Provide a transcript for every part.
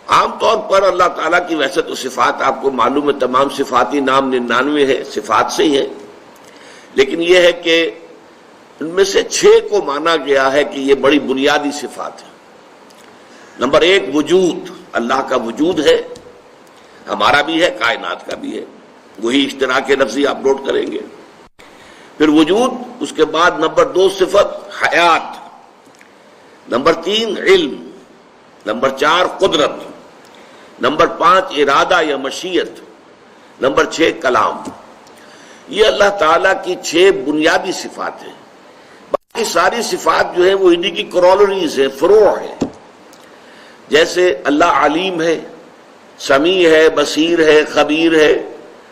عام طور پر اللہ تعالیٰ کی ویسے تو صفات آپ کو معلوم ہے، تمام صفاتی نام 99 ہے، صفات سے ہی ہے، لیکن یہ ہے کہ ان میں سے 6 کو مانا گیا ہے کہ یہ بڑی بنیادی صفات ہے۔ نمبر 1 وجود، اللہ کا وجود ہے، ہمارا بھی ہے، کائنات کا بھی ہے، وہی اشتراک لفظی آپ نوٹ کریں گے۔ پھر وجود، اس کے بعد نمبر 2 صفت حیات، نمبر 3 علم، نمبر 4 قدرت، نمبر 5 ارادہ یا مشیت، نمبر 6 کلام۔ یہ اللہ تعالیٰ کی 6 بنیادی صفات ہیں۔ باقی ساری صفات جو ہے وہ انہی کی کرولریز ہیں، فروع ہیں۔ جیسے اللہ علیم ہے، سمیع ہے، بصیر ہے، خبیر ہے،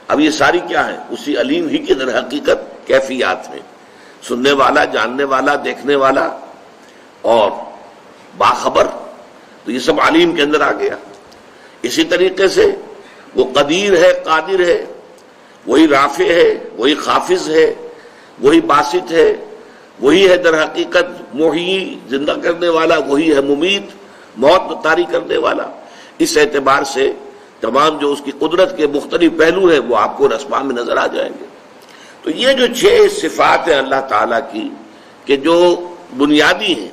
اب یہ ساری کیا ہے؟ اسی علیم ہی کی در حقیقت کیفیات ہیں، سننے والا، جاننے والا، دیکھنے والا اور باخبر، تو یہ سب علیم کے اندر آ گیا۔ اسی طریقے سے وہ قدیر ہے، قادر ہے، وہی رافع ہے، وہی خافض ہے، وہی باسط ہے، وہی ہے در حقیقت محیی، زندہ کرنے والا، وہی ہے ممیت، موت طاری کرنے والا۔ اس اعتبار سے تمام جو اس کی قدرت کے مختلف پہلو ہیں وہ آپ کو اسماء میں نظر آ جائیں گے۔ تو یہ جو 6 صفات ہیں اللہ تعالیٰ کی کہ جو بنیادی ہیں،